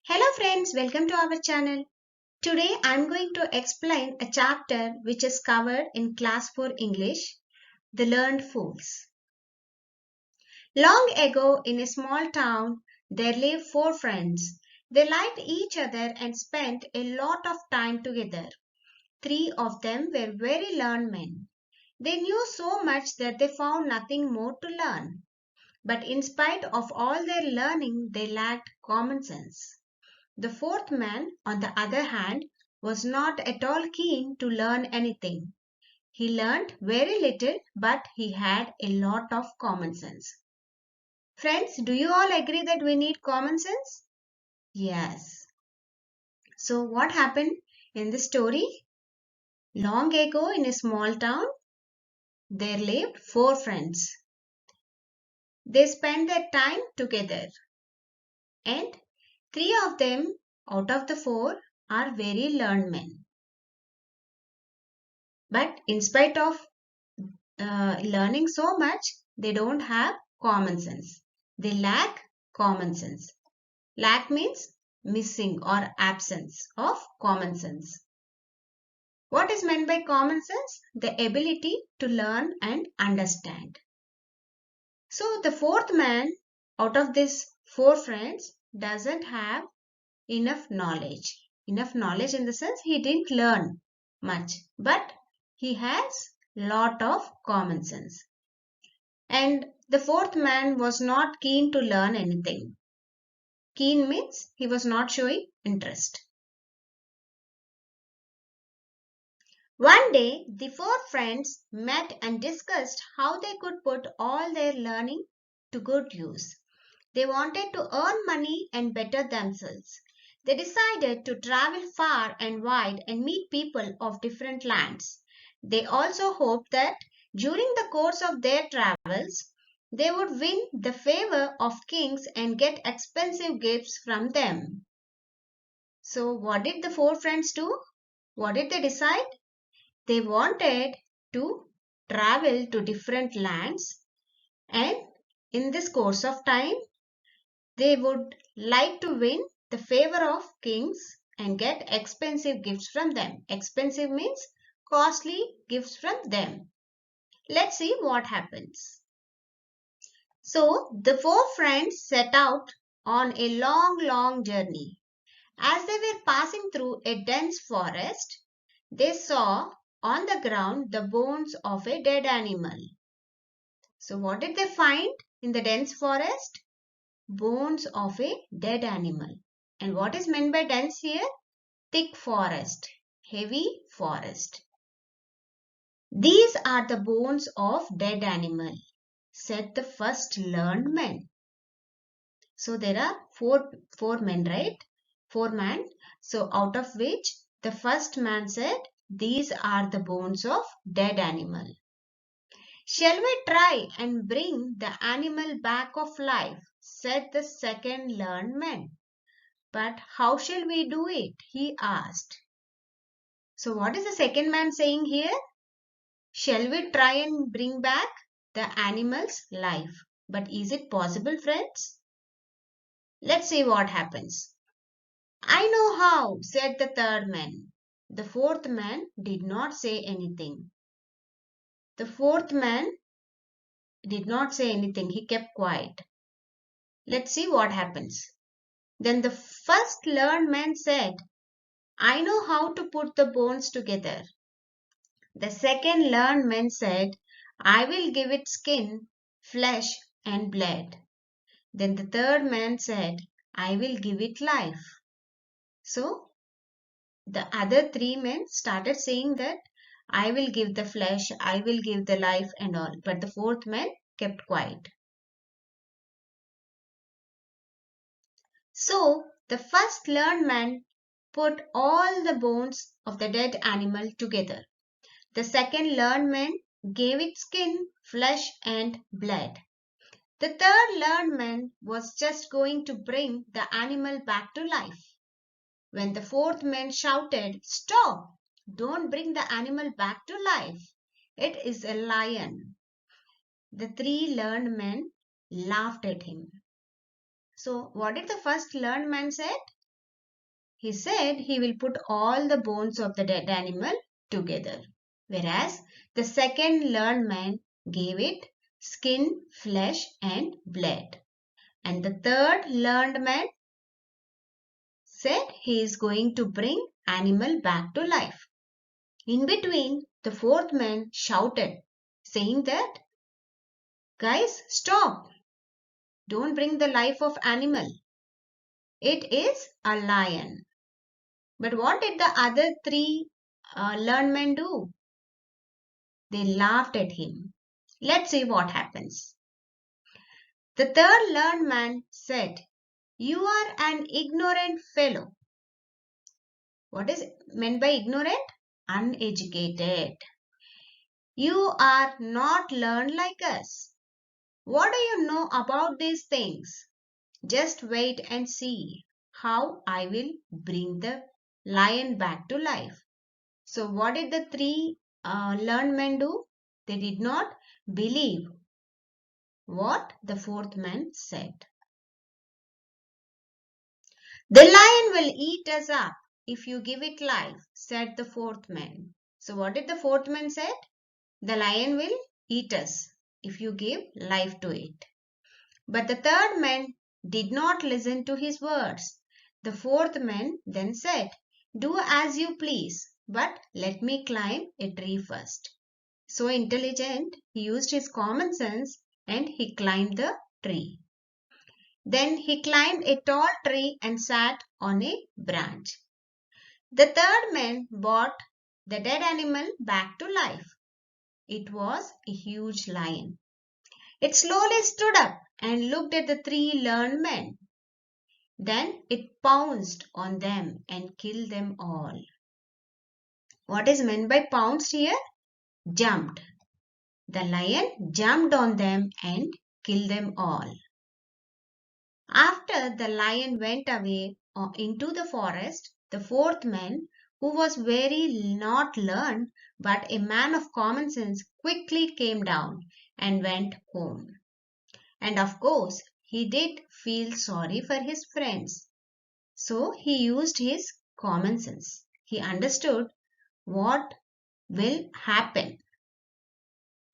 Hello friends, welcome to our channel. Today I am going to explain a chapter which is covered in class 4 English, The Learned Fools. Long ago in a small town, there lived four friends. They liked each other and spent a lot of time together. Three of them were very learned men. They knew so much that they found nothing more to learn. But in spite of all their learning, they lacked common sense. The fourth man, on the other hand, was not at all keen to learn anything. He learned very little, but he had a lot of common sense. Friends, do you all agree that we need common sense? Yes. So, what happened in the story? Long ago, in a small town, there lived four friends. They spent their time together, and three of them out of the four are very learned men. But in spite of learning so much, they don't have common sense. They lack common sense. Lack means missing or absence of common sense. What is meant by common sense? The ability to learn and understand. So the fourth man out of these four friends doesn't have enough knowledge. Enough knowledge in the sense he didn't learn much, but he has lot of common sense. And the fourth man was not keen to learn anything. Keen means he was not showing interest. One day, the four friends met and discussed how they could put all their learning to good use. They wanted to earn money and better themselves. They decided to travel far and wide and meet people of different lands. They also hoped that during the course of their travels, they would win the favor of kings and get expensive gifts from them. So, what did the four friends do? What did they decide? They wanted to travel to different lands, and in this course of time, they would like to win the favor of kings and get expensive gifts from them. Expensive means costly gifts from them. Let's see what happens. So, the four friends set out on a long journey. As they were passing through a dense forest, they saw on the ground the bones of a dead animal. So, what did they find in the dense forest? Bones of a dead animal. And what is meant by dense here? Thick forest, heavy forest. These are the bones of dead animal, said the first learned man. So there are four men, right? Four men. So out of which the first man said, these are the bones of dead animal. Shall we try and bring the animal back of life? Said the second learned man. But how shall we do it? He asked. So what is the second man saying here? Shall we try and bring back the animal's life? But is it possible, friends? Let's see what happens. I know how, said the third man. The fourth man did not say anything. The fourth man did not say anything. He kept quiet. Let's see what happens. Then the first learned man said, I know how to put the bones together. The second learned man said, I will give it skin, flesh, and blood. Then the third man said, I will give it life. So the other three men started saying that I will give the flesh, I will give the life and all. But the fourth man kept quiet. So the first learned man put all the bones of the dead animal together. The second learned man gave it skin, flesh, and blood. The third learned man was just going to bring the animal back to life, when the fourth man shouted, Stop! Don't bring the animal back to life. It is a lion. The three learned men laughed at him. So, what did the first learned man say? He said he will put all the bones of the dead animal together, whereas the second learned man gave it skin, flesh, and blood. And the third learned man said he is going to bring animal back to life. In between, the fourth man shouted, saying that, guys, stop! Don't bring the life of animal. It is a lion. But what did the other three learned men do? They laughed at him. Let's see what happens. The third learned man said, you are an ignorant fellow. What is meant by ignorant? Uneducated. You are not learned like us. What do you know about these things? Just wait and see how I will bring the lion back to life. So what did the three learned men do? They did not believe what the fourth man said. The lion will eat us up if you give it life, said the fourth man. So what did the fourth man say? The lion will eat us if you give life to it. But the third man did not listen to his words. The fourth man then said, do as you please, but let me climb a tree first. So intelligent, he used his common sense and he climbed the tree. Then he climbed a tall tree and sat on a branch. The third man brought the dead animal back to life. It was a huge lion. It slowly stood up and looked at the three learned men. Then it pounced on them and killed them all. What is meant by pounced here? Jumped. The lion jumped on them and killed them all. After the lion went away into the forest, the fourth man, who was very not learned but a man of common sense, quickly came down and went home. And of course, he did feel sorry for his friends. So he used his common sense. He understood what will happen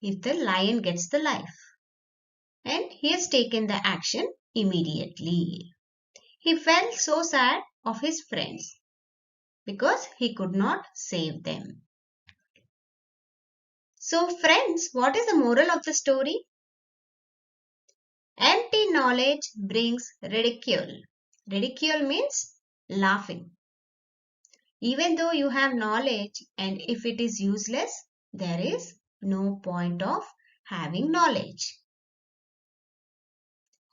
if the lion gets the life. And he has taken the action immediately. He felt so sad of his friends because he could not save them. So friends, what is the moral of the story? Empty knowledge brings ridicule. Ridicule means laughing. Even though you have knowledge and if it is useless, there is no point of having knowledge.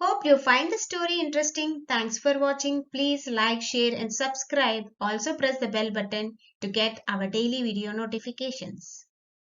Hope you find the story interesting. Thanks for watching. Please like, share and subscribe. Also press the bell button to get our daily video notifications.